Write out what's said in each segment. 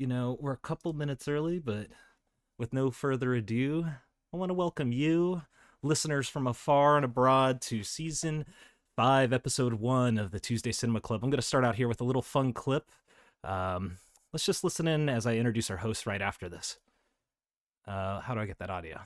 We're a couple minutes early, but with no further ado, I want to welcome you, listeners from afar and abroad, to season 5, episode 1 of the Tuesday Cinema Club. I'm going to start out here with a little fun clip. Let's just listen in as I introduce our host right after this. How do I get that audio?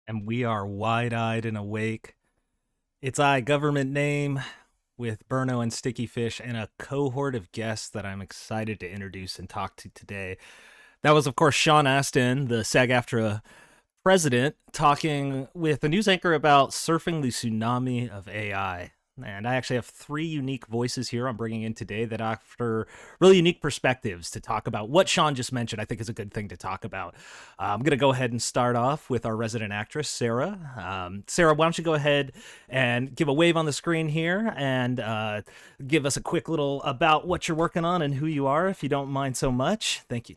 And we are wide eyed and awake. It's I, government name, with Burno and Sticky Fish, and a cohort of guests that I'm excited to introduce and talk to today. That was, of course, Sean Astin, the SAG AFTRA president, talking with a news anchor about surfing the tsunami of AI. And I actually have three unique voices here I'm bringing in today that offer really unique perspectives to talk about what Sean just mentioned. I think is a good thing to talk about. I'm going to go ahead and start off with our resident actress, Sarah. Sarah, why don't you go ahead and give a wave on the screen here and give us a quick little about what you're working on and who you are, if you don't mind so much. Thank you.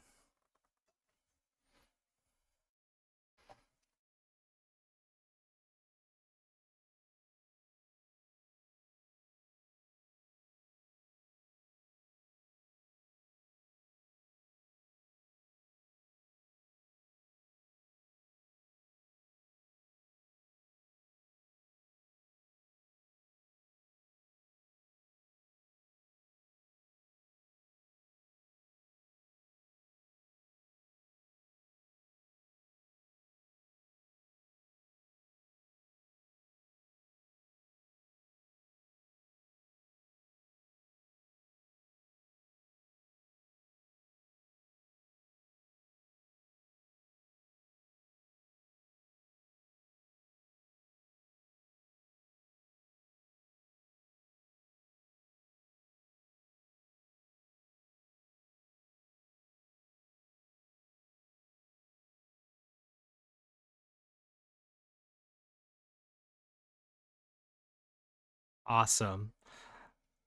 Awesome.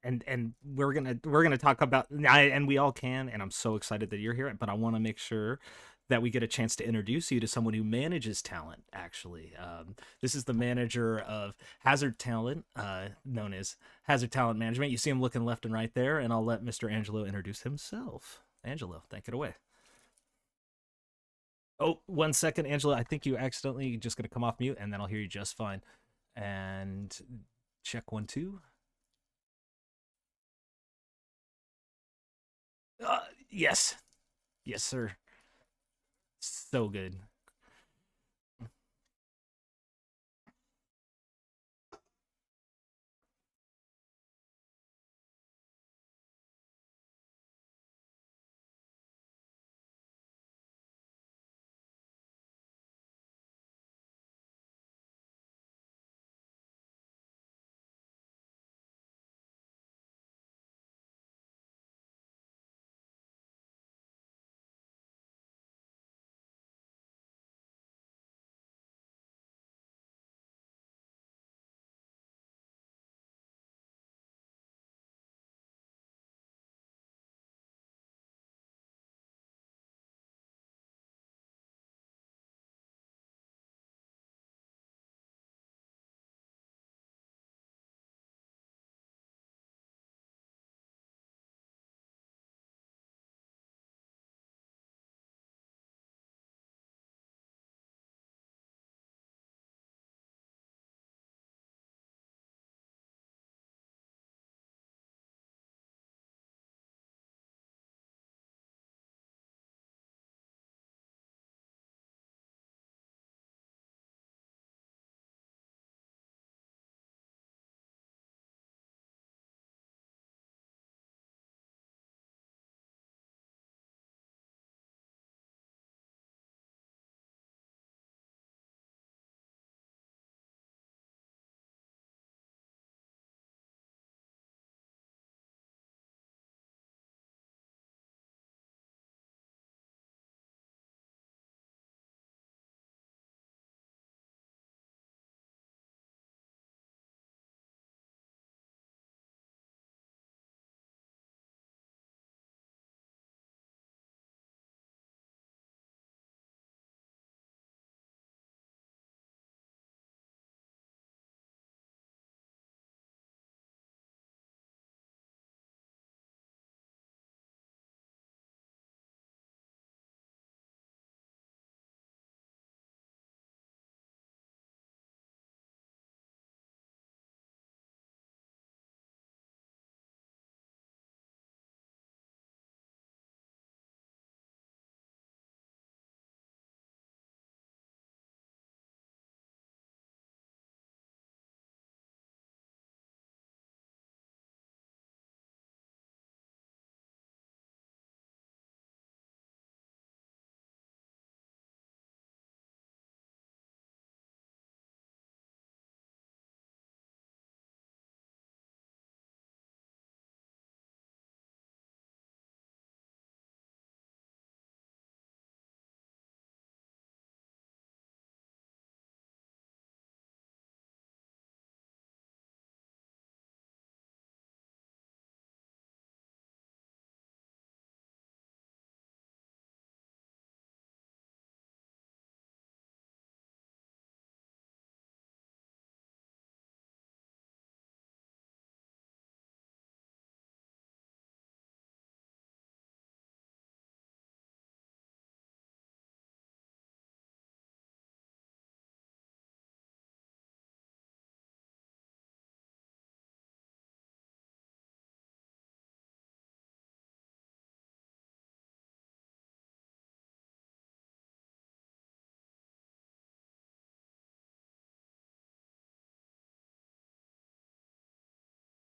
And we're gonna talk about and we all can, and I'm so excited that you're here, but I want to make sure that we get a chance to introduce you to someone who manages talent. Actually, this is the manager of Hazard Talent, known as Hazard Talent Management. You see him looking left and right there, and I'll let Mr. Angelo introduce himself. Angelo, take it away. Oh, 1 second, Angelo. I think you accidentally just gonna come off mute, and then I'll hear you just fine. And check 1 2. Yes. Yes, sir. So good.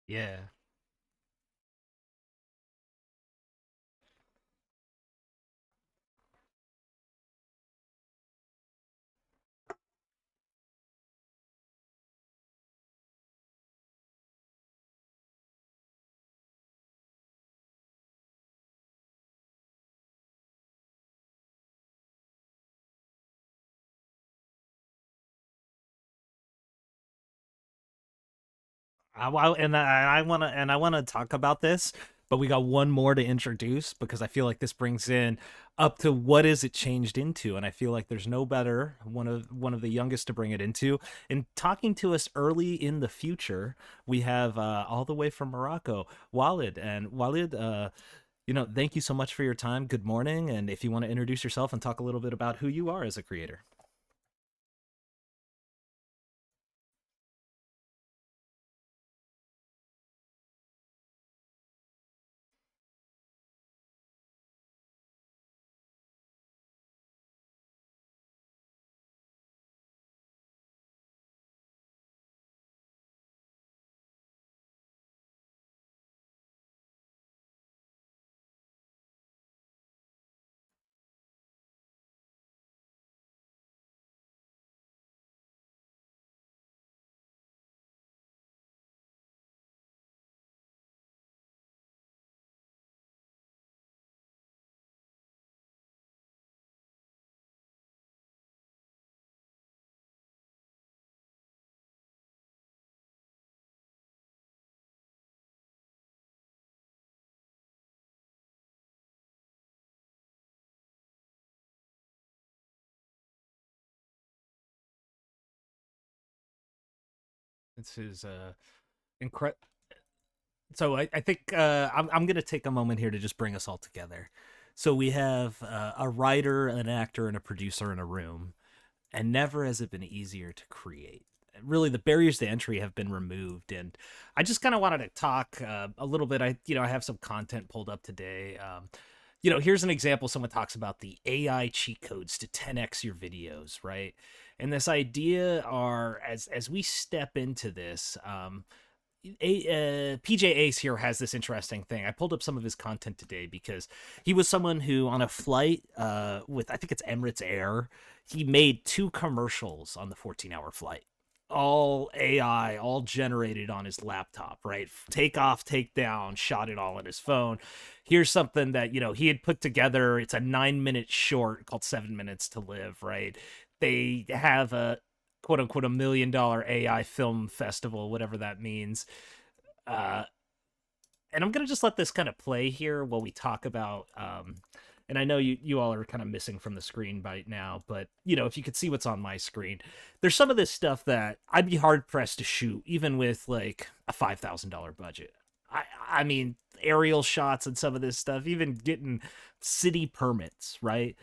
Yeah. I want to talk about this, but we got one more to introduce because I feel like this brings in up to what is it changed into, and I feel like there's no better one of the youngest to bring it into. And talking to us early in the future, we have all the way from Morocco, Walid, and Walid. Thank you so much for your time. Good morning, and if you want to introduce yourself and talk a little bit about who you are as a creator. This is incredible. So I think I'm going to take a moment here to just bring us all together. So we have a writer, an actor, and a producer in a room, and never has it been easier to create. Really, the barriers to entry have been removed, and I just kind of wanted to talk a little bit. I have some content pulled up today. Here's an example. Someone talks about the AI cheat codes to 10x your videos, right? And this idea are as we step into this, PJ Ace here has this interesting thing. I pulled up some of his content today because he was someone who, on a flight with, I think it's Emirates Air, he made two commercials on the 14-hour flight. All AI, all generated on his laptop, right? Take off, take down, shot it all on his phone. Here's something that, he had put together. It's a 9-minute short called 7 Minutes to Live, right? They have a quote unquote $1 million AI film festival, whatever that means. Uh, and I'm gonna just let this kind of play here while we talk about. And I know you all are kind of missing from the screen right now, but if you could see what's on my screen, there's some of this stuff that I'd be hard pressed to shoot, even with like a $5,000 budget. I mean, aerial shots and some of this stuff, even getting city permits, right?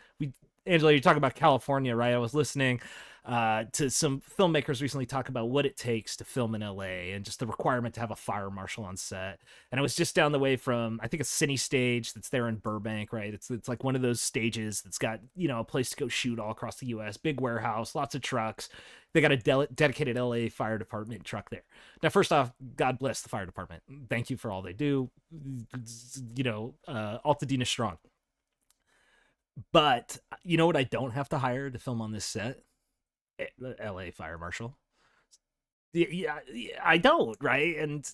Angela, you're talking about California, right? I was listening to some filmmakers recently talk about what it takes to film in LA and just the requirement to have a fire marshal on set. And I was just down the way from, I think, a cine stage that's there in Burbank, right? It's like one of those stages that's got, a place to go shoot all across the U.S., big warehouse, lots of trucks. They got a dedicated LA fire department truck there. Now, first off, God bless the fire department. Thank you for all they do. Altadena strong. But you know what I don't have to hire to film on this set? The LA fire marshal. Yeah, I don't, right? And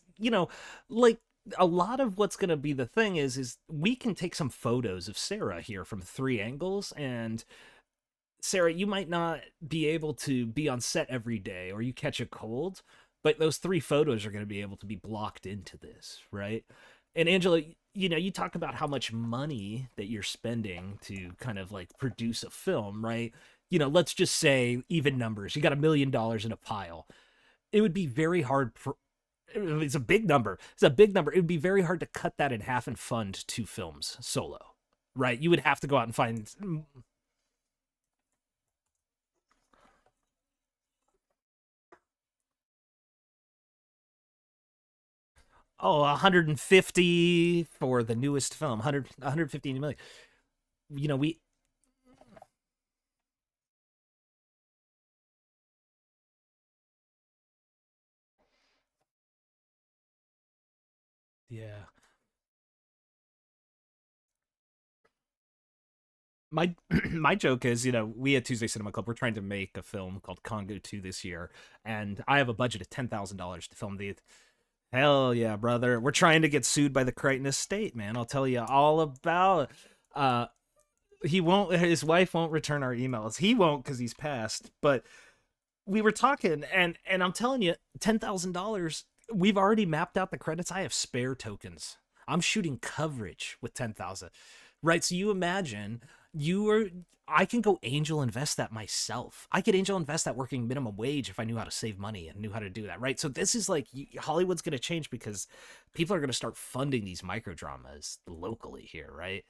like a lot of what's going to be the thing is we can take some photos of Sarah here from three angles, and Sarah, you might not be able to be on set every day or you catch a cold, but those three photos are going to be able to be blocked into this, right? And Angela, you talk about how much money that you're spending to kind of like produce a film, right? Let's just say even numbers. You got $1 million in a pile. It would be very hard. It's a big number. It's a big number. It would be very hard to cut that in half and fund two films solo, right? You would have to go out and find. Oh, 150 for the newest film. 150 million. We. Yeah. My my joke is, we at Tuesday Cinema Club, we're trying to make a film called Congo 2 this year, and I have a budget of $10,000 to film the. Hell yeah, brother! We're trying to get sued by the Crichton Estate, man. I'll tell you all about. Uh, he won't. His wife won't return our emails. He won't because he's passed. But we were talking, and I'm telling you, $10,000. We've already mapped out the credits. I have spare tokens. I'm shooting coverage with 10,000. Right. So you imagine you were. I can go angel invest that myself. I could angel invest that working minimum wage if I knew how to save money and knew how to do that. Right. So this is like Hollywood's going to change because people are going to start funding these micro dramas locally here. Right.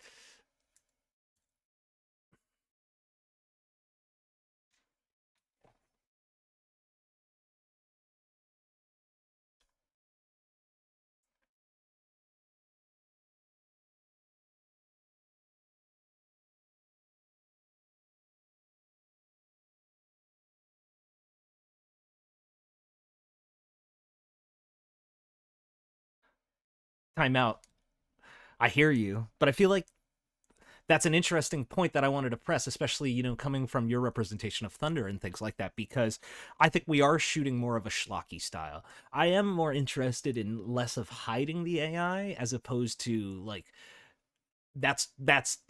Time out. I hear you, but I feel like that's an interesting point that I wanted to press, especially, coming from your representation of Thunder and things like that, because I think we are shooting more of a schlocky style. I am more interested in less of hiding the AI as opposed to like that's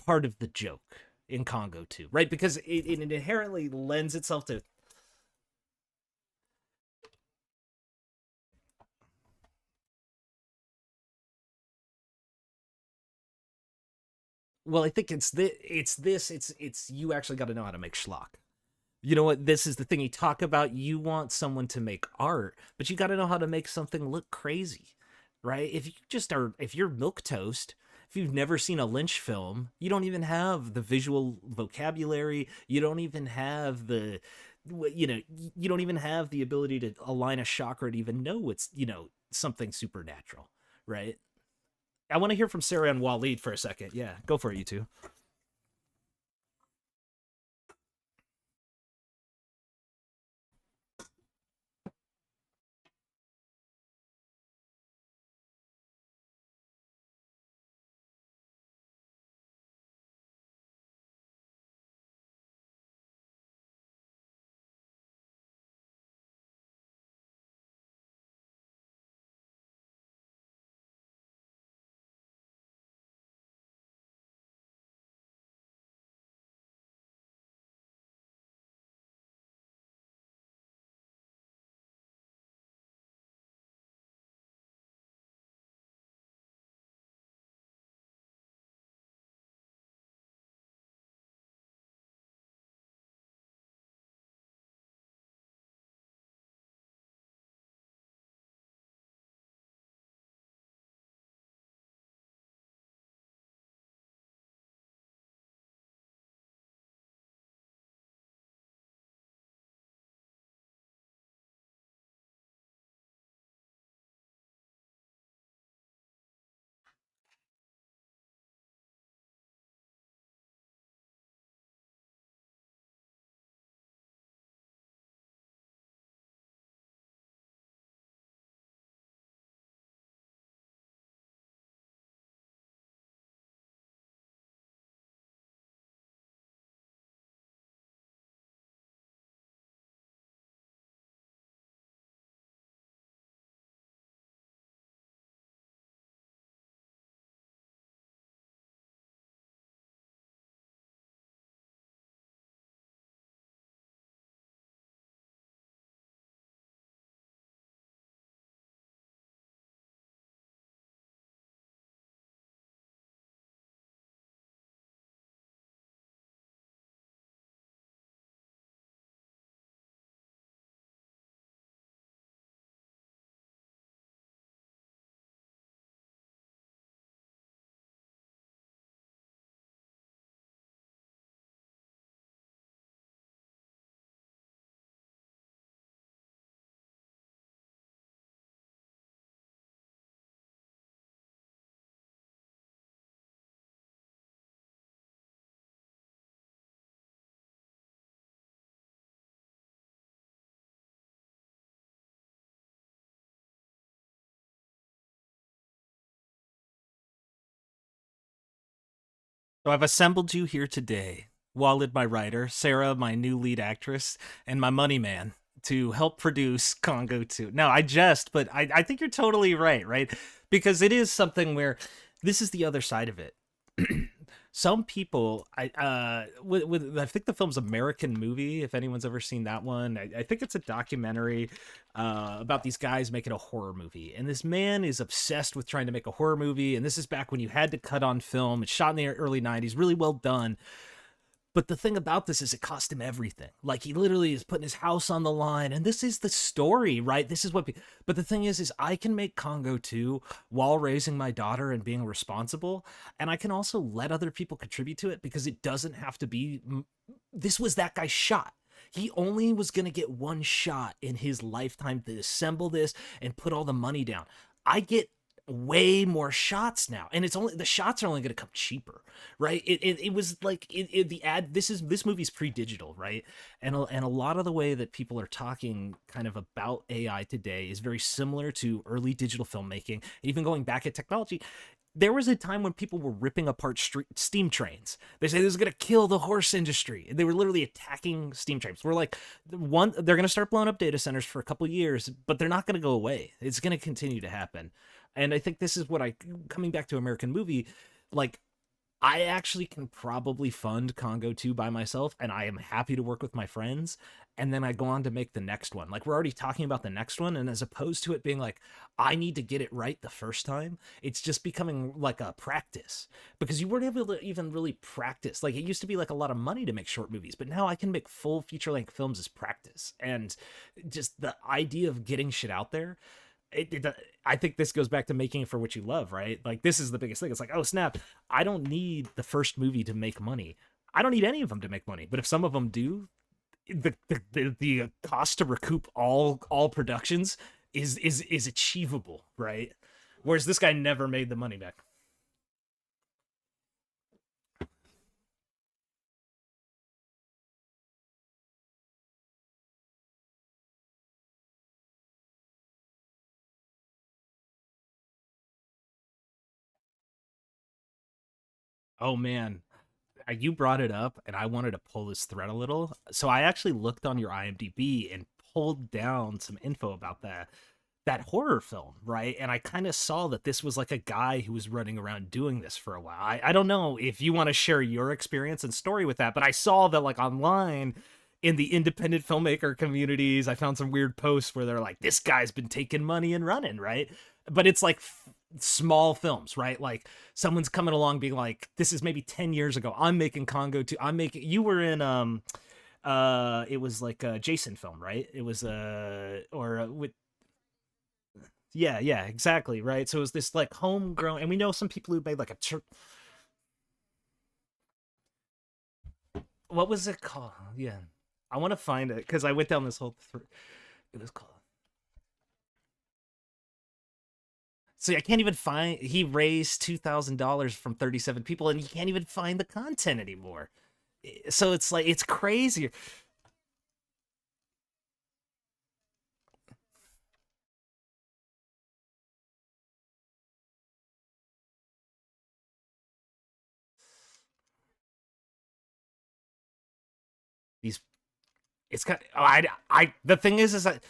part of the joke in Congo too, right? Because it inherently lends itself to. Well, I think it's you actually got to know how to make schlock. You know what? This is the thing you talk about. You want someone to make art, but you got to know how to make something look crazy, right? If you just are, if you're milk toast, if you've never seen a Lynch film, you don't even have the visual vocabulary. You don't even have the, you know, you don't even have the ability to align a chakra to even know it's, something supernatural, right? I want to hear from Sarah and Walid for a second. Yeah, go for it, you two. So I've assembled you here today, Walid, my writer, Sarah, my new lead actress, and my money man to help produce Congo 2. No, I jest, but I think you're totally right, right? Because it is something where this is the other side of it. Some people, I think the film's American Movie. If anyone's ever seen that one, I think it's a documentary about these guys making a horror movie, and this man is obsessed with trying to make a horror movie. And this is back when you had to cut on film. It's shot in the early '90s, really well done. But the thing about this is it cost him everything. Like, he literally is putting his house on the line, and this is the story, right? This is what. But the thing is I can make Congo 2 while raising my daughter and being responsible, and I can also let other people contribute to it because it doesn't have to be. This was that guy's shot. He only was going to get one shot in his lifetime to assemble this and put all the money down. I get way more shots now, and it's only the shots are only going to come cheaper, right? It was like the ad. This movie's pre-digital, right? And a lot of the way that people are talking kind of about AI today is very similar to early digital filmmaking. Even going back at technology, there was a time when people were ripping apart steam trains. They say this is going to kill the horse industry. They were literally attacking steam trains. We're like, they're going to start blowing up data centers for a couple of years, but they're not going to go away. It's going to continue to happen. And I think this is what coming back to American Movie, like, I actually can probably fund Congo 2 by myself, and I am happy to work with my friends. And then I go on to make the next one. Like, we're already talking about the next one. And as opposed to it being like, I need to get it right the first time, it's just becoming like a practice because you weren't able to even really practice. Like, it used to be like a lot of money to make short movies, but now I can make full feature length films as practice. And just the idea of getting shit out there, I think this goes back to making it for what you love, right? Like, this is the biggest thing. It's like, oh snap, I don't need the first movie to make money. I don't need any of them to make money. But if some of them do, the cost to recoup all productions is achievable, right? Whereas this guy never made the money back. Oh man, you brought it up, and I wanted to pull this thread a little. So I actually looked on your IMDb and pulled down some info about that horror film, right? And I kind of saw that this was like a guy who was running around doing this for a while. I don't know if you want to share your experience and story with that, but I saw that like online in the independent filmmaker communities, I found some weird posts where they're like, this guy's been taking money and running, right? But it's like small films, right? Like someone's coming along being like, this is maybe 10 years ago. I'm making Congo 2. I'm making, you were in, it was like a Jason film, right? It was, or with, yeah, yeah, exactly, right. So it was this like homegrown, and we know some people who made like what was it called? Yeah, I want to find it because I went down this whole. It was called. So I can't even find. He raised $2,000 from 37 people, and he can't even find the content anymore. So it's like it's crazy. These it's got. Oh, I. The thing is that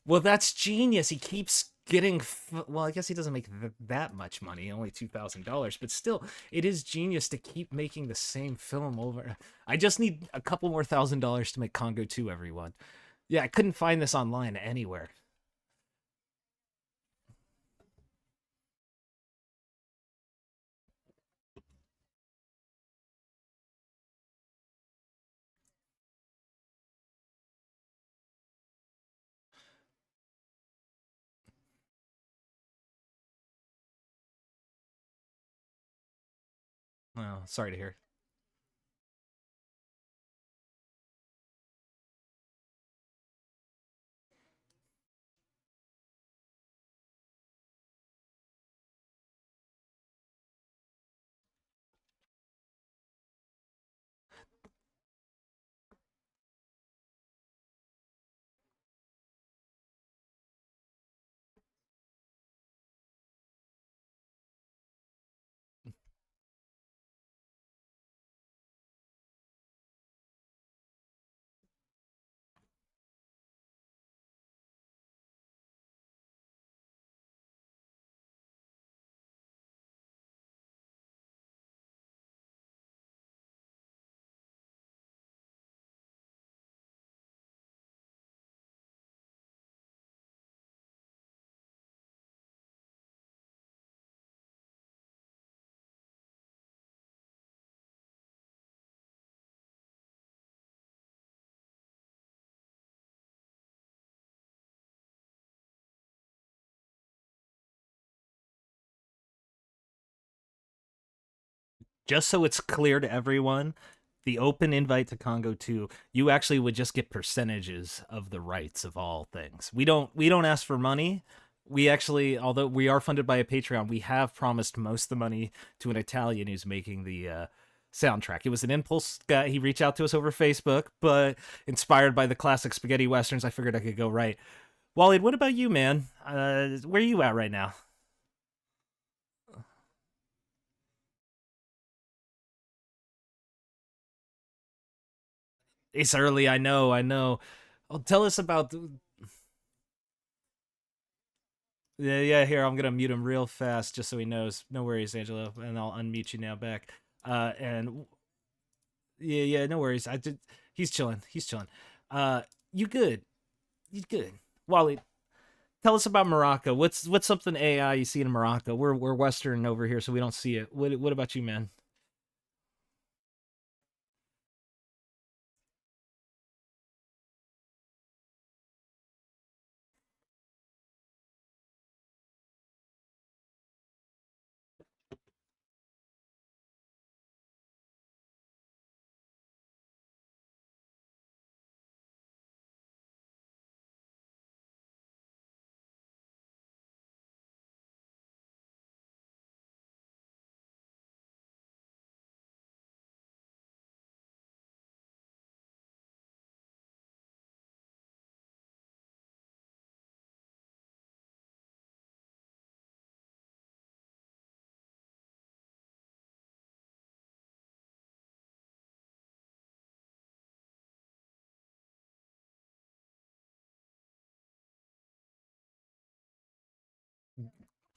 well, that's genius. He keeps getting. Well, I guess he doesn't make that much money, only $2,000, but still, it is genius to keep making the same film over. I just need a couple more $1,000 to make Congo 2, everyone. Yeah, I couldn't find this online anywhere. Oh, sorry to hear. Just so it's clear to everyone, the open invite to Congo 2, you actually would just get percentages of the rights of all things. We don't ask for money. We actually, although we are funded by a Patreon, we have promised most of the money to an Italian who's making the soundtrack. It was an impulse guy. He reached out to us over Facebook, but inspired by the classic spaghetti westerns, I figured I could go right. Walid, what about you, man? Where are you at right now? It's early. I know. I know. Well, tell us about. Yeah, yeah. Here, I'm gonna mute him real fast just so he knows. No worries, Angelo, and I'll unmute you now back. And yeah, yeah, no worries. I did. He's chilling. He's chilling. Uh, you good? You good? Wally, tell us about Morocco. What's something AI you see in Morocco? We're Western over here, so we don't see it. What about you, man?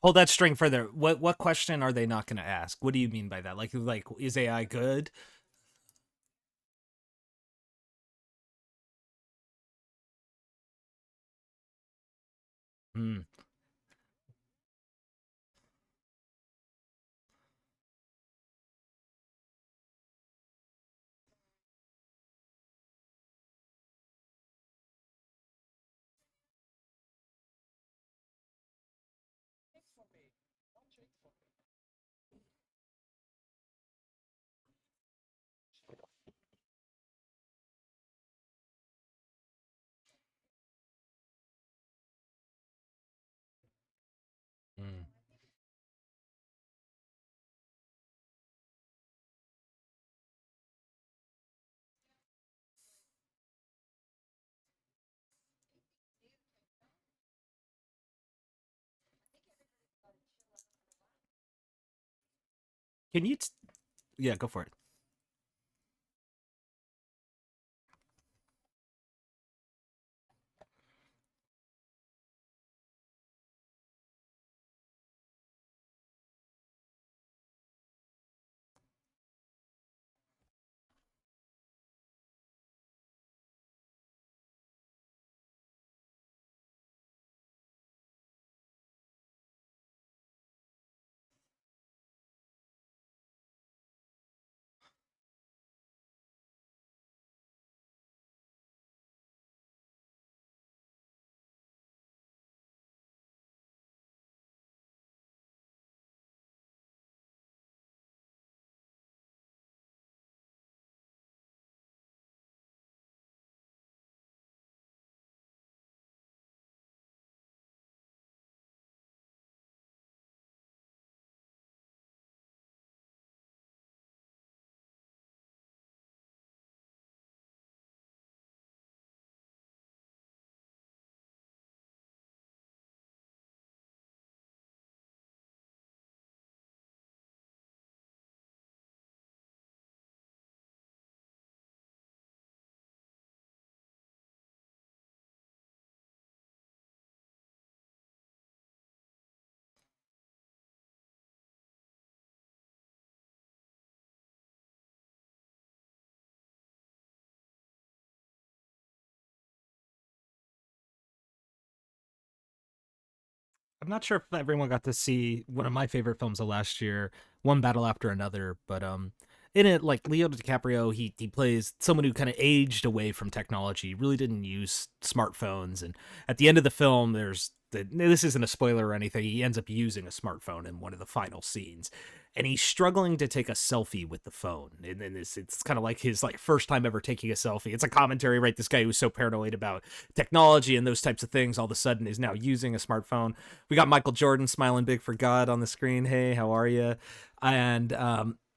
Hold that string further. What question are they not going to ask? What do you mean by that? Like is AI good? Hmm. Hmm. Can you? Yeah, go for it. I'm not sure if everyone got to see one of my favorite films of last year, One Battle After Another, but in it, like Leo DiCaprio, he plays someone who kind of aged away from technology, really didn't use smartphones, and at the end of the film, this isn't a spoiler or anything. He ends up using a smartphone in one of the final scenes, and he's struggling to take a selfie with the phone. And then it's kind of like his like first time ever taking a selfie. It's a commentary, right? This guy who's so paranoid about technology and those types of things, all of a sudden is now using a smartphone. We got Michael Jordan smiling big for God on the screen. Hey, how are you? And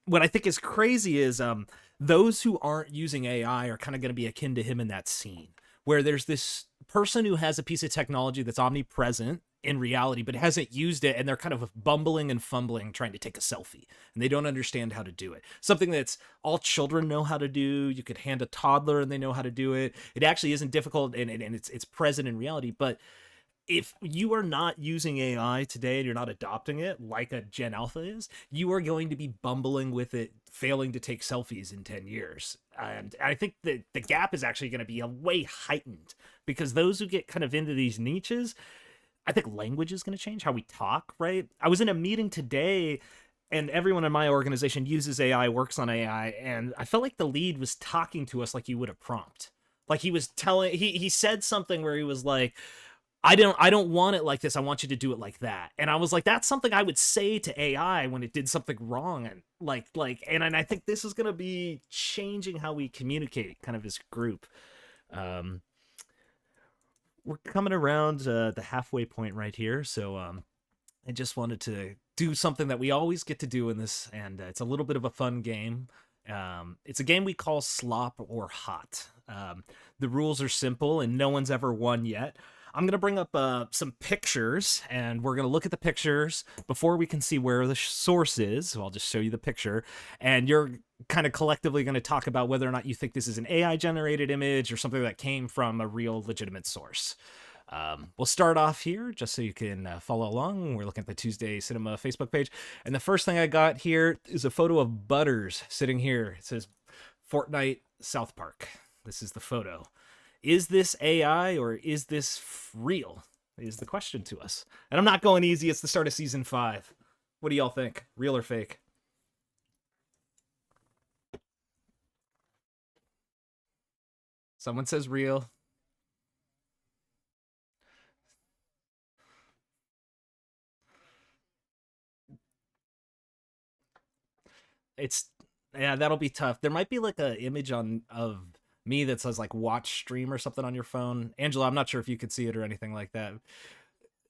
what I think is crazy is those who aren't using AI are kind of going to be akin to him in that scene where there's this person who has a piece of technology that's omnipresent in reality but hasn't used it, and they're kind of bumbling and fumbling trying to take a selfie, and they don't understand how to do it. Something that's all children know how to do. You could hand a toddler and they know how to do it. It actually isn't difficult, and it's present in reality. But if you are not using AI today and you're not adopting it like a Gen Alpha is, you are going to be bumbling with it, failing to take selfies in 10 years. And I think that the gap is actually going to be a way heightened because those who get kind of into these niches, I think language is going to change how we talk, right? I was in a meeting today and everyone in my organization uses AI, works on AI, and I felt like the lead was talking to us like you would a prompt. Like he was telling he said something where he was like, I don't want it like this. I want you to do it like that. And I was like, that's something I would say to AI when it did something wrong. And and I think this is gonna be changing how we communicate kind of this group. Um we're coming around the halfway point right here. So I just wanted to do something that we always get to do in this, and it's a little bit of a fun game. It's a game we call Slop or Hot. The rules are simple, and no one's ever won yet. I'm going to bring up some pictures, and we're going to look at the pictures before we can see where the source is. So I'll just show you the picture, and you're kind of collectively going to talk about whether or not you think this is an AI-generated image or something that came from a real legitimate source. We'll start off here just so you can follow along. We're looking at the Tuesday Cinema Facebook page. And the first thing I got here is a photo of Butters sitting here. It says Fortnite South Park. This is the photo. Is this AI or is this real? Is the question to us. And I'm not going easy. It's the start of season 5. What do y'all think? Real or fake? Someone says real. It's yeah, that'll be tough. There might be like a image on of me that says like watch stream or something on your phone. Angela, I'm not sure if you could see it or anything like that.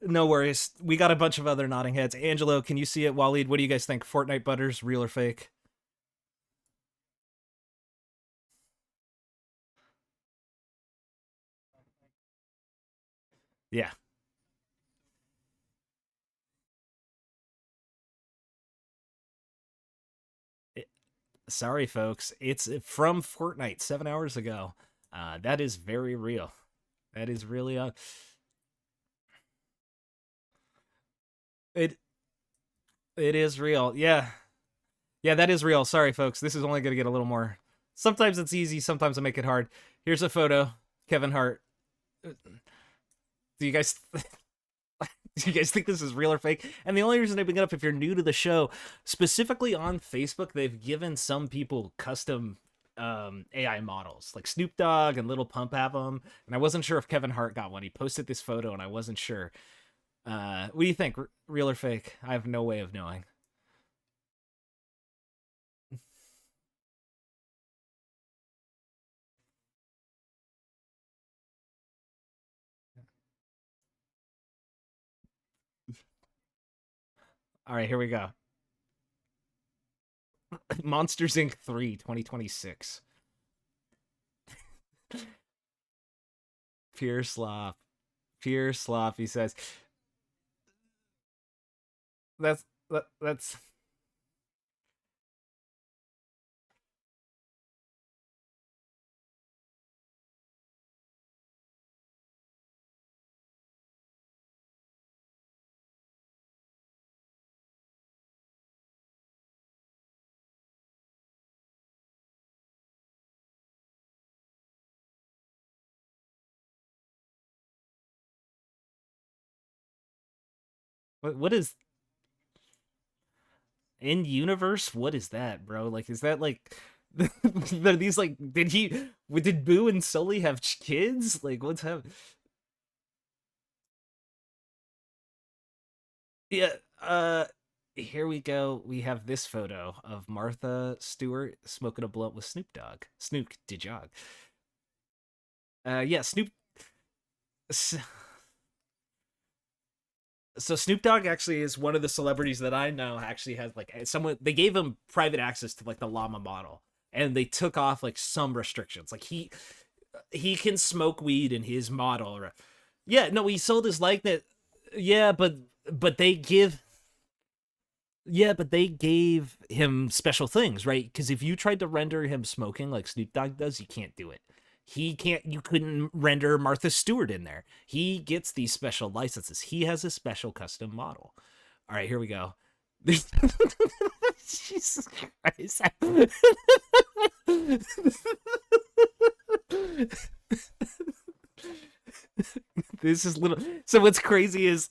No worries. We got a bunch of other nodding heads. Angelo, can you see it? Walid, what do you guys think? Fortnite Butters, real or fake? Yeah. It- Sorry, folks. It's from Fortnite 7 hours ago. That is very real. That is really it. It is real. Yeah. Yeah, that is real. Sorry, folks. This is only going to get a little more. Sometimes it's easy. Sometimes I make it hard. Here's a photo. Kevin Hart. Do you guys do you guys think this is real or fake? And the only reason I bring it up, if you're new to the show, specifically on Facebook, they've given some people custom AI models. Like Snoop Dogg and Little Pump have them. And I wasn't sure if Kevin Hart got one. He posted this photo and I wasn't sure. What do you think? Real or fake? I have no way of knowing. All right, here we go. Monsters Inc. 3, 2026. Pure slop. Pure slop, he says. That's what is in universe? What is that, bro? Like, is that like are these like did Boo and Sully have kids? Like, what's happening? Yeah, here we go. We have this photo of Martha Stewart smoking a blunt with Snoop Dogg. Snoop Dogg. Yeah, Snoop. So Snoop Dogg actually is one of the celebrities that I know actually has like someone they gave him private access to like the llama model and they took off like some restrictions. Like he can smoke weed in his model. Yeah, no, he sold his likeness. Yeah, but they give yeah, but they gave him special things, right? Because if you tried to render him smoking like Snoop Dogg does, you can't do it. He can't, you couldn't render Martha Stewart in there. He gets these special licenses. He has a special custom model. All right, here we go. Jesus Christ. This is little. So what's crazy is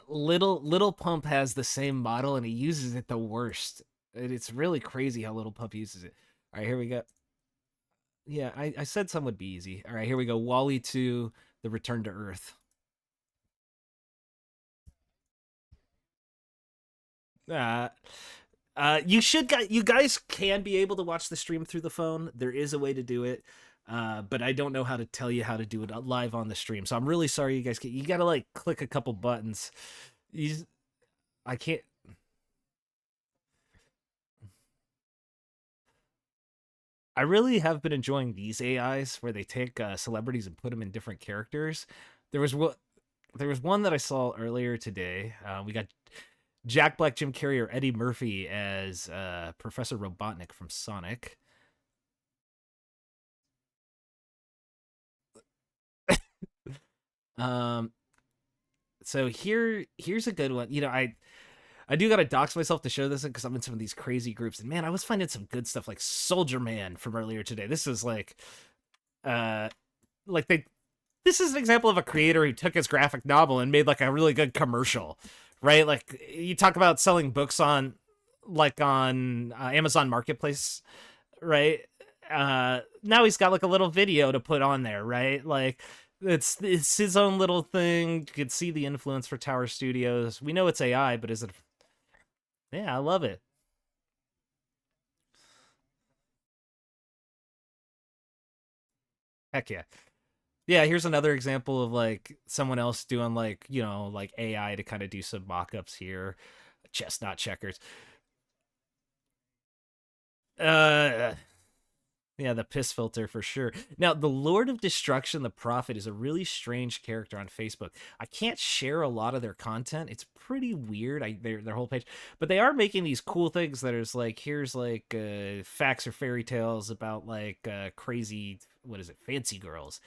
little Pump has the same model and he uses it the worst. And it's really crazy how Little Pump uses it. All right, here we go. Yeah, I said some would be easy. All right, here we go. Wally 2, The Return to Earth. Uh, you guys can be able to watch the stream through the phone. There is a way to do it. But I don't know how to tell you how to do it live on the stream. So I'm really sorry you guys you got to like click a couple buttons. You, I can't. I really have been enjoying these AIs where they take celebrities and put them in different characters. There was what there was one that I saw earlier today. We got Jack Black, Jim Carrey, or Eddie Murphy as Professor Robotnik from Sonic. Um, so here's a good one. You know, I do gotta dox myself to show this because I'm in some of these crazy groups, and man, I was finding some good stuff like Soldier Man from earlier today. This is uh, like they. This is an example of a creator who took his graphic novel and made like a really good commercial, right? Like you talk about selling books on, like on Amazon Marketplace, right? Now he's got like a little video to put on there, right? Like it's his own little thing. You could see the influence for Tower Studios. We know it's AI, but is it? Yeah, I love it. Heck yeah. Yeah, here's another example of like someone else doing like, you know, like AI to kind of do some mock-ups here. Chestnut checkers. Uh yeah, the piss filter for sure. Now, the Lord of Destruction, the Prophet, is a really strange character on Facebook. I can't share a lot of their content. It's pretty weird. Their whole page, but they are making these cool things that is like here's like facts or fairy tales about like crazy what is it fancy girls.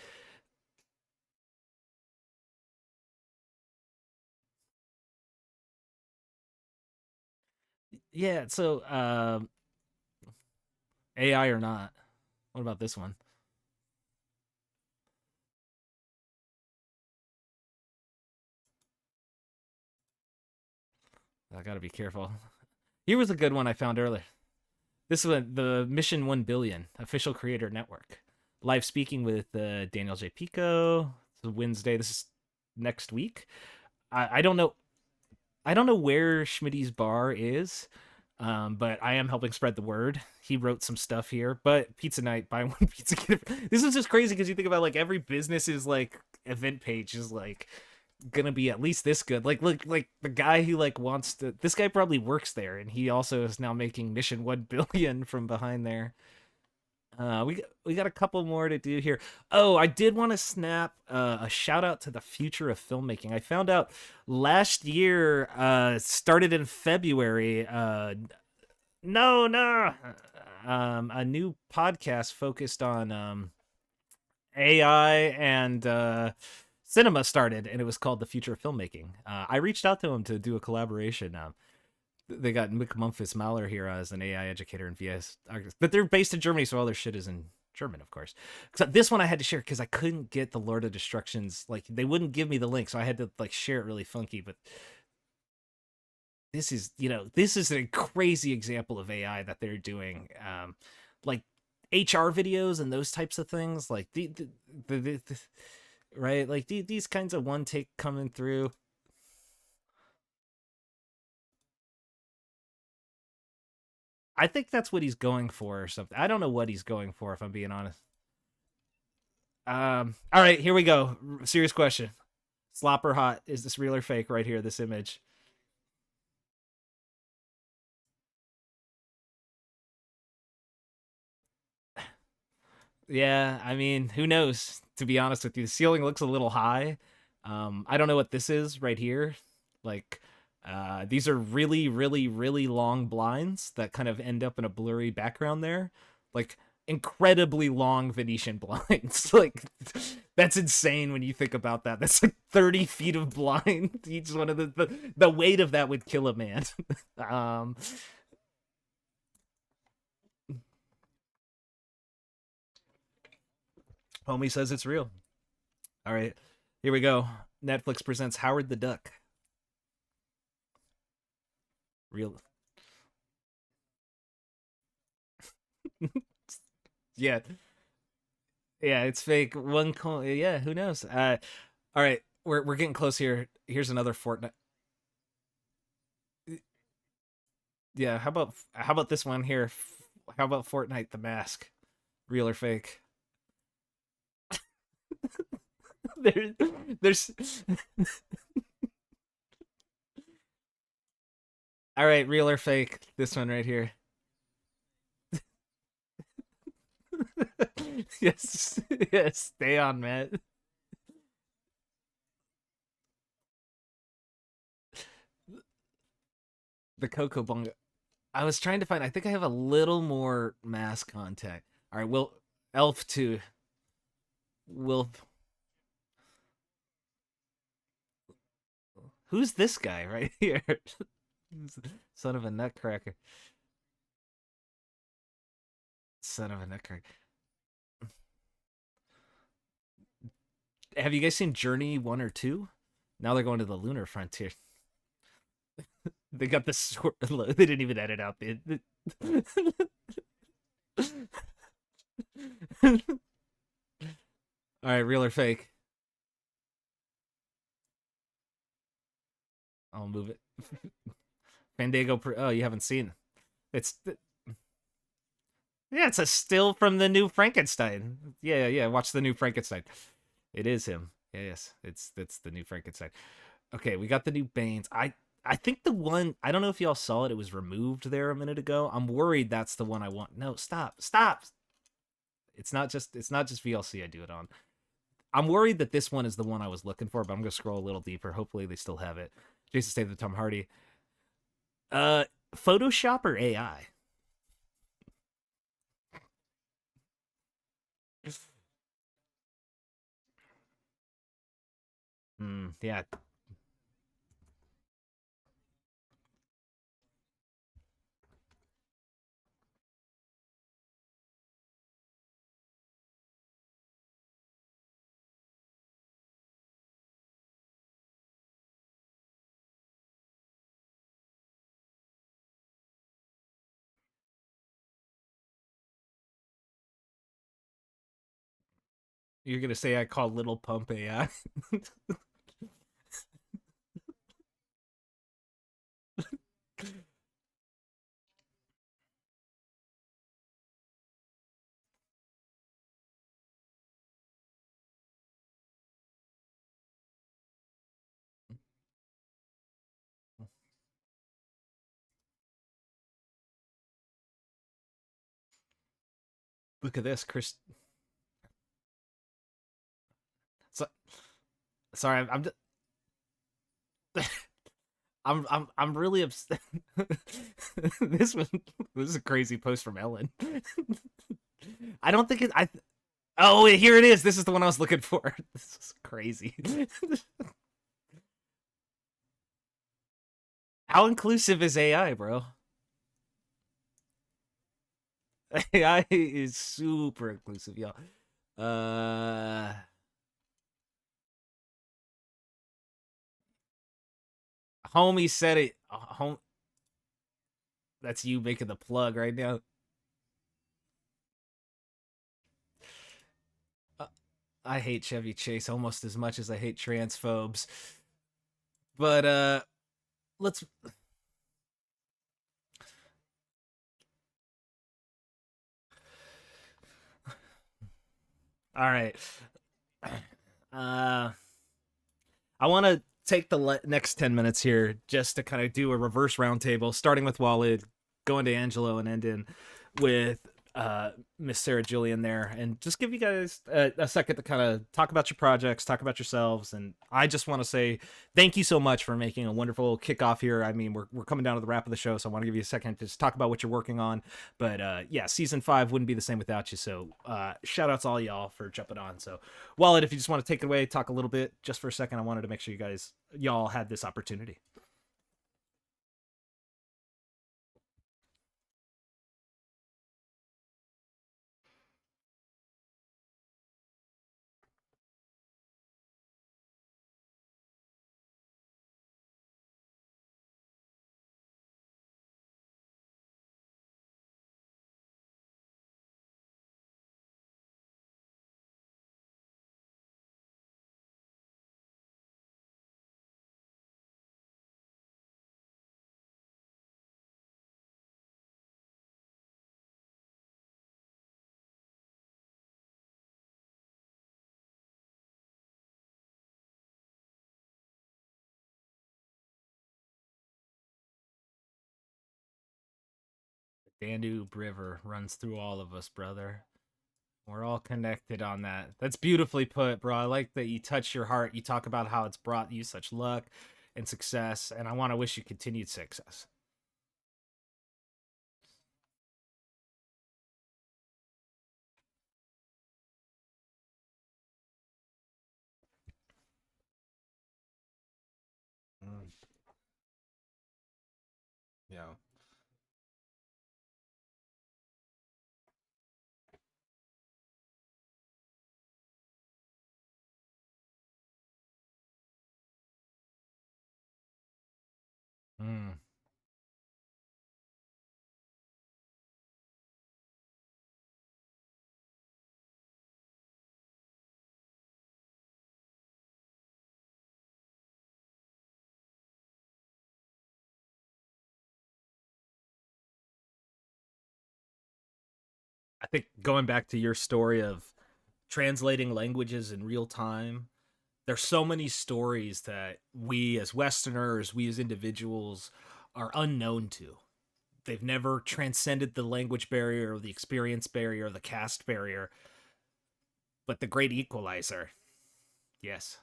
Yeah, so AI or not. What about this one? I gotta be careful. Here was a good one I found earlier. This is the Mission 1 Billion official creator network. Live speaking with Daniel J. Pico. It's Wednesday. This is next week. I don't know. I don't know where Schmitty's bar is, but I am helping spread the word. He wrote some stuff here, but pizza night, buy one pizza. This is just crazy because you think about like every business's like event page is like gonna be at least this good. Like look, like the guy who like wants to. This guy probably works there, and he also is now making Mission 1 Billion from behind there. We got a couple more to do here. Oh, I did want to snap a shout out to the future of filmmaking. I found out last year, started in February. No, no, a new podcast focused on AI and cinema started, and it was called The Future of Filmmaking. I reached out to him to do a collaboration. They got Mick Mumfus Mahler here as an AI educator in VS, but they're based in Germany, so all their shit is in German, of course. So this one I had to share because I couldn't get the Lord of Destructions. Like they wouldn't give me the link, so I had to like share it really funky. But this is, you know, this is a crazy example of AI that they're doing, like HR videos and those types of things, like the right, like these kinds of one take coming through. I think that's what he's going for or something. I don't know what he's going for if I'm being honest. All right, here we go. Serious question. Slop or hot? Is this real or fake right here, this image? Yeah, I mean, who knows? To be honest with you, the ceiling looks a little high. I don't know what this is right here. Like, These are really, really, really long blinds that kind of end up in a blurry background there. Like, incredibly long Venetian blinds. Like, that's insane when you think about that. That's like 30 feet of blind. Each one of the weight of that would kill a man. um, Homie says it's real. All right, here we go. Netflix presents Howard the Duck. Real. Yeah, yeah, it's fake. Yeah, who knows? All right, we're getting close here. Here's another Fortnite. Yeah, how about this one here? How about Fortnite the mask? Real or fake? there, there's all right, real or fake? This one right here. Yes, yes. Stay on, Matt. The Coco Bongo. I was trying to find. I think I have a little more mass contact. All right, Will Elf two. Will who's this guy right here? Son of a nutcracker. Son of a nutcracker. Have you guys seen Journey 1 or 2? Now they're going to the lunar frontier. They got the sword. They didn't even edit out the. All right, real or fake? I'll move it. Fandango. Oh, you haven't seen. It's yeah, it's a still from the new Frankenstein. Yeah, yeah. Watch the new Frankenstein. It is him. Yeah, yes, it's the new Frankenstein. Okay, we got the new Banes. I think the one I don't know if y'all saw it. It was removed there a minute ago. I'm worried that's the one I want. No, stop. It's not just VLC I do it on. I'm worried that this one is the one I was looking for, but I'm gonna scroll a little deeper. Hopefully they still have it. Jason Statham, Tom Hardy. Uh, Photoshop or AI? Yeah. You're gonna say I call Little Pump AI? Look at this, Chris. So, sorry, I'm really upset. This is a crazy post from Ellen. I don't think it. Oh, here it is. This is the one I was looking for. This is crazy. How inclusive is AI, bro? AI is super inclusive, y'all. Uh, Homie said it. Home. That's you making the plug right now. Uh, I hate Chevy Chase almost as much as I hate transphobes. But let's. All right. Uh, I want to take the next 10 minutes here just to kind of do a reverse roundtable, starting with Walid, going to Angelo, and ending with uh, Miss Sarah Jillian there, and just give you guys a second to kind of talk about your projects, talk about yourselves. And I just want to say thank you so much for making a wonderful kickoff here. I mean, we're coming down to the wrap of the show, so I want to give you a second to just talk about what you're working on. But yeah, season 5 wouldn't be the same without you. So shout outs to all y'all for jumping on. So Walid, if you just want to take it away, talk a little bit just for a second. I wanted to make sure y'all had this opportunity. The Danube River runs through all of us, brother. We're all connected on that. That's beautifully put, bro. I like that you touch your heart. You talk about how it's brought you such luck and success, and I want to wish you continued success. Mm, yeah. Mm. I think going back to your story of translating languages in real time, there's so many stories that we as Westerners, we as individuals, are unknown to. They've never transcended the language barrier or the experience barrier or the caste barrier, but the great equalizer. Yes.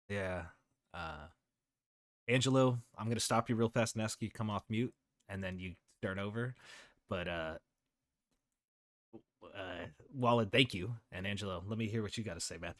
Yeah. Uh, Angelo, I'm gonna stop you real fast and ask you to come off mute, and then you start over. But Walid, thank you, and Angelo, let me hear what you got to say, man.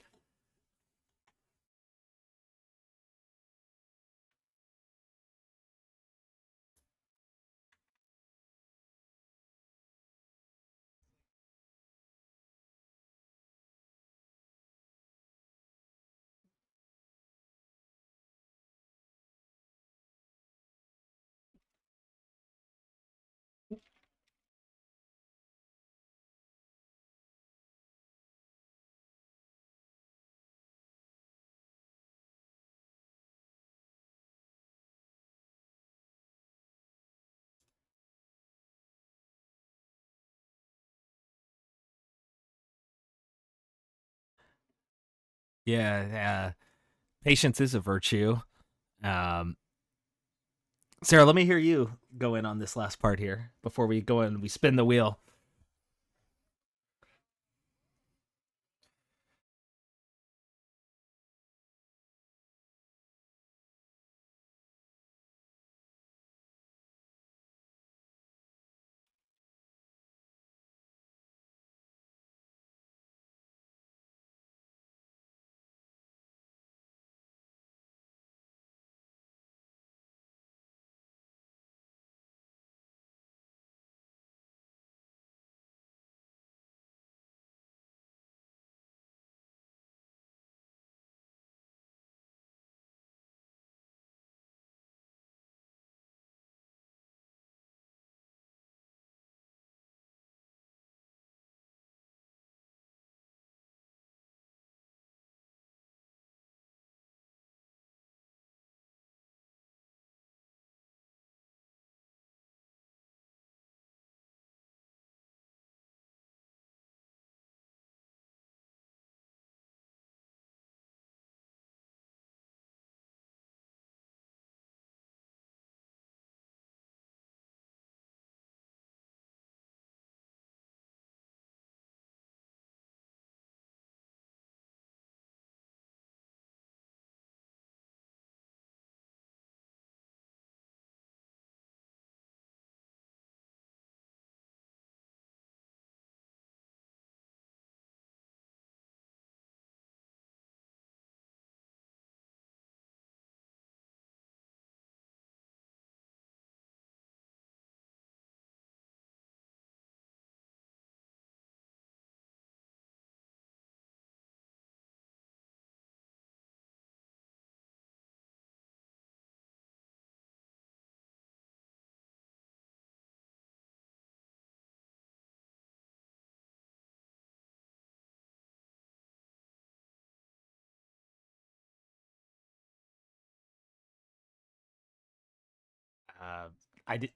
Yeah, patience is a virtue. Um, Sarah, let me hear you go in on this last part here before we go in. We spin the wheel. I did.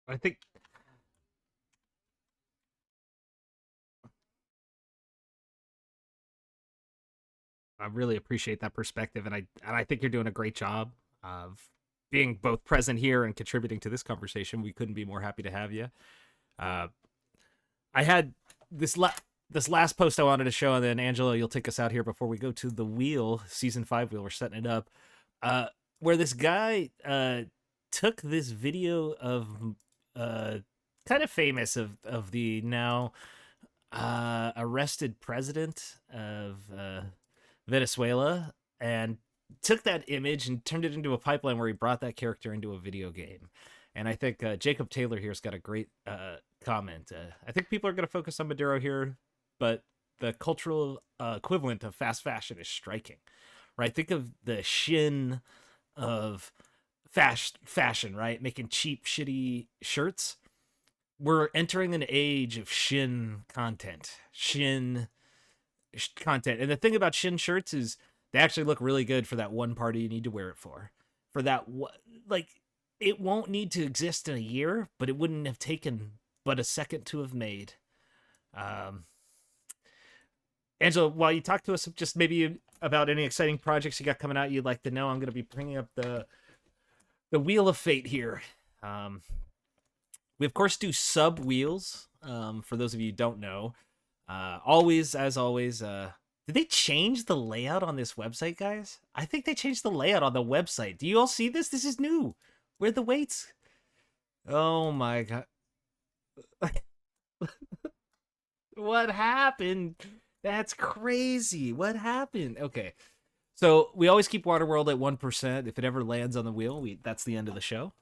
I think I really appreciate that perspective, and I think you're doing a great job of being both present here and contributing to this conversation. We couldn't be more happy to have you. Uh, I had this this last post I wanted to show, and then Angela, you'll take us out here before we go to the wheel, season 5 wheel. We're setting it up, uh, where this guy took this video of uh, kind of famous of the now arrested president of Venezuela, and took that image and turned it into a pipeline where he brought that character into a video game. And I think Jacob Taylor here's got a great comment. I think people are going to focus on Maduro here, but the cultural equivalent of fast fashion is striking, right? Think of the Shin of fast fashion, right? Making cheap, shitty shirts. We're entering an age of Shin content. Shin content. And the thing about Shin shirts is they actually look really good for that one party you need to wear it for. For that, like, it won't need to exist in a year, but it wouldn't have taken but a second to have made. Um, Angela, while you talk to us just maybe about any exciting projects you got coming out you'd like to know, I'm going to be bringing up the Wheel of Fate here. Um, we, of course, do sub wheels. For those of you who don't know, always, as always, did they change the layout on this website, guys? I think they changed the layout on the website. Do you all see this? This is new. Where are the weights? Oh my god. What happened? That's crazy. What happened? Okay. So we always keep Waterworld at 1%. If it ever lands on the wheel, that's the end of the show.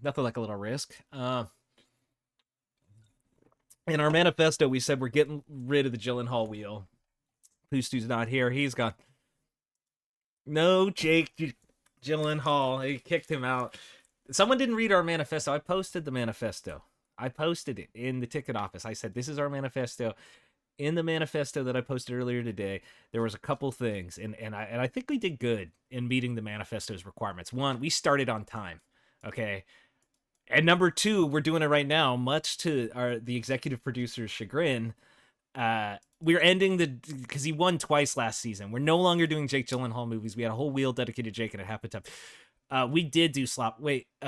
Nothing like a little risk. In our manifesto, we said we're getting rid of the Gyllenhaal wheel. Pustu's not here. He's gone. No, Jake Gyllenhaal. He kicked him out. Someone didn't read our manifesto. I posted the manifesto. I posted it in the ticket office. I said, this is our manifesto. In the manifesto that I posted earlier today, there was a couple things, and I think we did good in meeting the manifesto's requirements. One, we started on time. Okay. And number two, we're doing it right now, much to the executive producer's chagrin. We're ending because he won twice last season. We're no longer doing Jake Gyllenhaal movies. We had a whole wheel dedicated to Jake, and it happened to. We did do Slop. Wait, we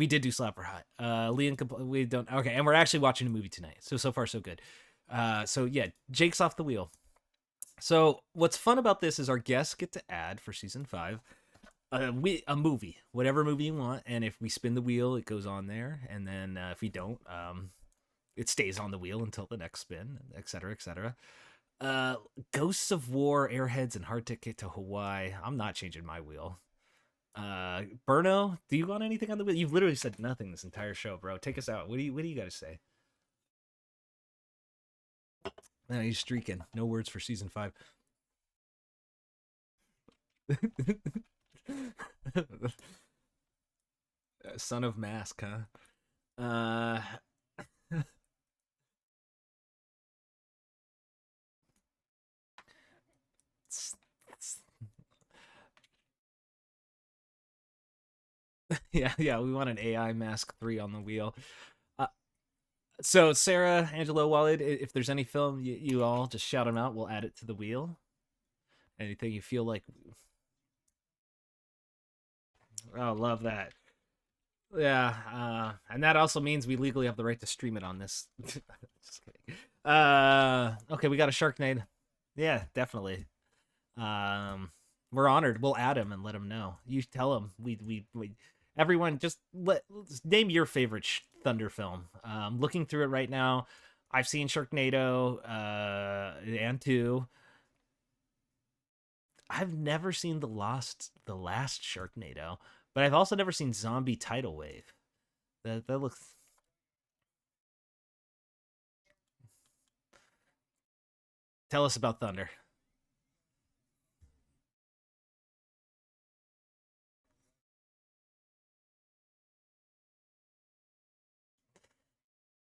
did do Slapper Hot. Leon, we don't. Okay, and we're actually watching a movie tonight. So far so good. So yeah, Jake's off the wheel. So what's fun about this is our guests get to add for season 5 a movie, whatever movie you want, and if we spin the wheel, it goes on there, and then if we don't, it stays on the wheel until the next spin, etc., etc. Ghosts of War, Airheads, and Hard Ticket to Hawaii. I'm not changing my wheel. Burno, do you want anything on the wheel? You've literally said nothing this entire show, bro. Take us out. What do you got to say? No, he's streaking. No words for season 5. Son of Mask, huh? Yeah, we want an AI Mask 3 on the wheel. So Sarah, Angelo, Walid, if there's any film you all just shout them out, we'll add it to the wheel. Anything you feel like, oh, love that. Yeah, and that also means we legally have the right to stream it on this. Just kidding. Okay, we got a Sharknado. Yeah, definitely. We're honored. We'll add him and let him know. You tell him. We everyone just name your favorite Thunder film. Looking through it right now, I've seen Sharknado and two. I've never seen the last Sharknado, but I've also never seen Zombie Tidal Wave. That looks. Tell us about Thunder.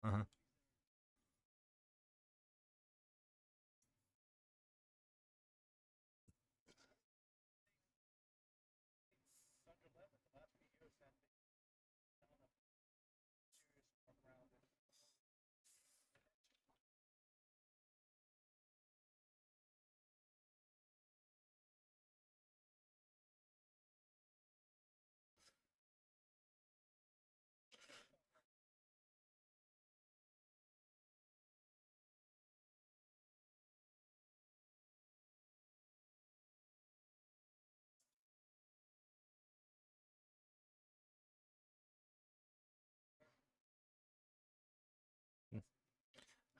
Uh-huh.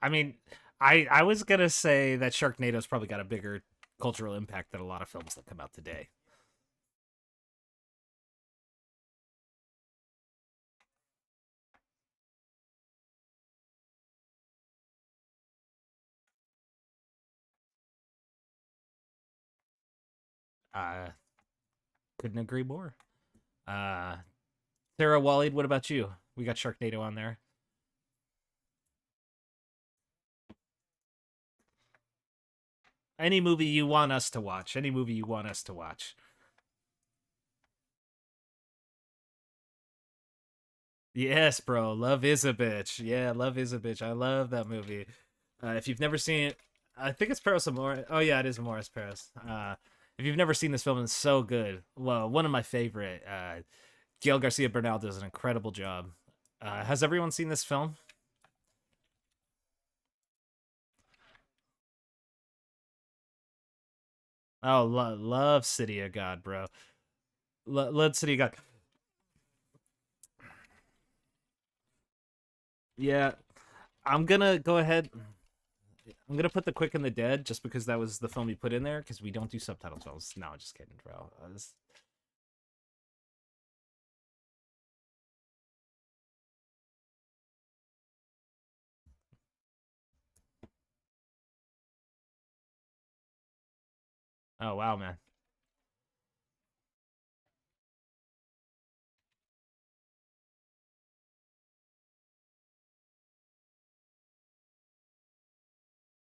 I mean, I was gonna say that Sharknado's probably got a bigger cultural impact than a lot of films that come out today. Uh, couldn't agree more. Uh, Sarah Waleed, what about you? We got Sharknado on there. Any movie you want us to watch? Any movie you want us to watch? Yes, bro. Love is a bitch. Yeah, Love is a bitch. I love that movie. If you've never seen it, I think it's Paris Amore. Oh yeah, it is Morris Paris. If you've never seen this film, it's so good. Well, one of my favorite. Gail Garcia Bernal does an incredible job. Has everyone seen this film? Oh, love City of God, bro. Love City of God. Yeah, I'm gonna go ahead. I'm gonna put The Quick and the Dead just because that was the film you put in there because we don't do subtitle films. No, just kidding, bro. Oh wow, man,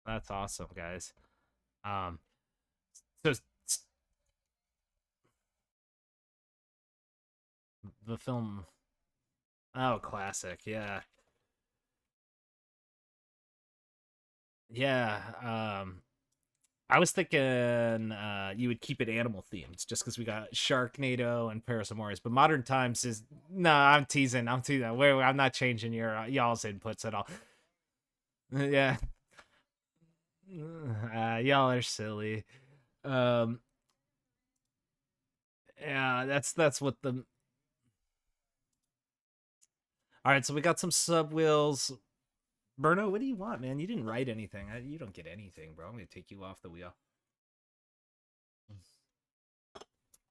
that's awesome, guys. Um, so the film. Oh, classic. Yeah, yeah. I was thinking you would keep it animal themed just because we got Sharknado and Paris Amores, but Modern Times is no. I'm teasing. I'm teasing. I'm not changing your y'all's inputs at all. Yeah, y'all are silly. Um, yeah, that's what the. All right, so we got some sub wheels. Berno, what do you want, man? You didn't write anything. You don't get anything, bro. I'm gonna take you off the wheel.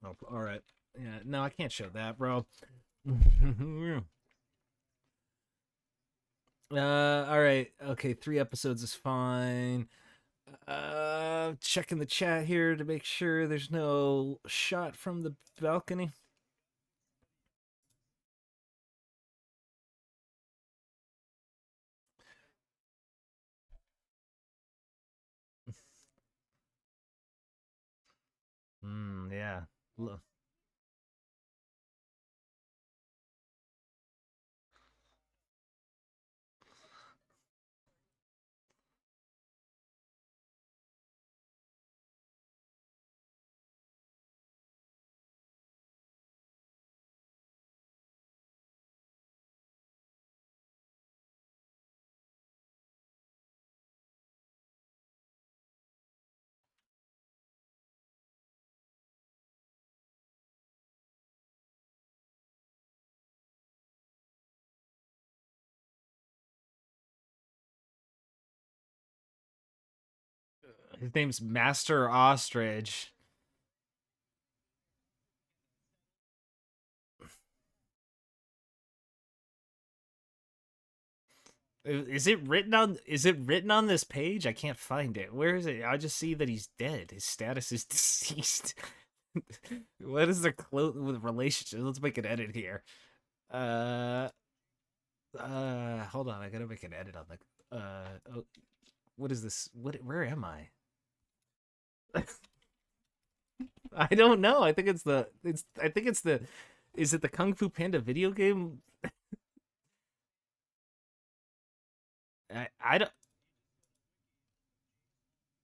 Oh, all right. Yeah, no, I can't show that, bro. All right. Okay, 3 episodes is fine. Checking the chat here to make sure there's no shot from the balcony. Yeah. Look. His name's Master Ostrich. Is it written on this page? I can't find it. Where is it? I just see that he's dead. His status is deceased. What is the relationship? Let's make an edit here. Uh Hold on, I gotta make an edit on the oh, what is this? Where am I? I don't know. I think it's the is it the Kung Fu Panda video game? I don't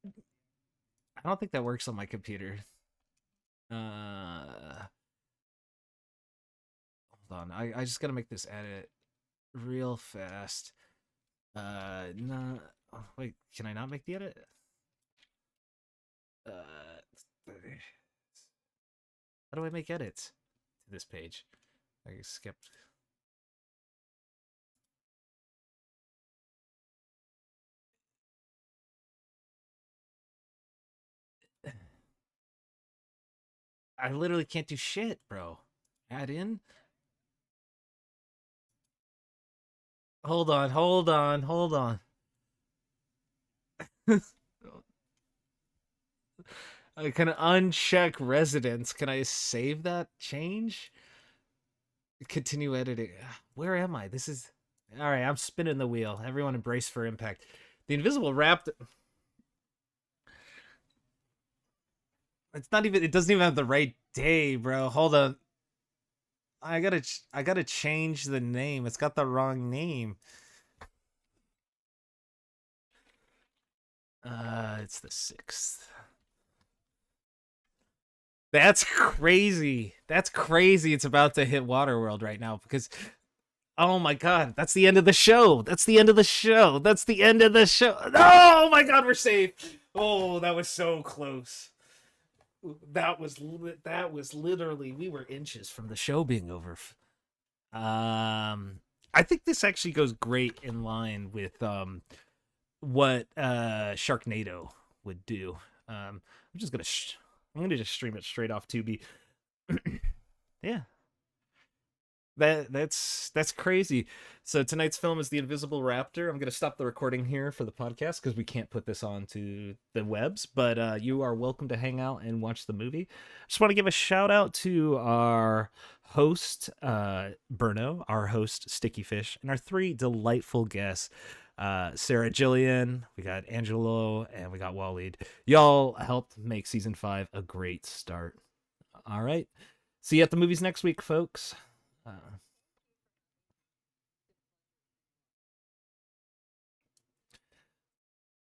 I don't think that works on my computer. Uh Hold on. I just gotta make this edit real fast. No. Oh, wait, can I not make the edit? How do I make edits to this page? I skipped. I literally can't do shit, bro. Add in. Hold on. I can uncheck residence. Can I save that change? Continue editing. Where am I? This is all right. I'm spinning the wheel. Everyone embrace for impact. The Invisible Raptor. It's not even. It doesn't even have the right day, bro. Hold on. I gotta change the name. It's got the wrong name. It's the 6th. That's crazy. That's crazy. It's about to hit Waterworld right now because oh my god, that's the end of the show. That's the end of the show. That's the end of the show. Oh my god, we're safe. Oh, that was so close. That was literally we were inches from the show being over. I think this actually goes great in line with what Sharknado would do. I'm just gonna I'm gonna just stream it straight off Tubi. Yeah, that's crazy. So tonight's film is The Invisible Raptor. I'm gonna stop the recording here for the podcast because we can't put this onto the webs. But you are welcome to hang out and watch the movie. Just want to give a shout out to our host Berno, our host Sticky Fish, and our 3 delightful guests. Sarah, Jillian, we got Angelo, and we got Walid. Y'all helped make season 5 a great start. All right. See you at the movies next week, folks.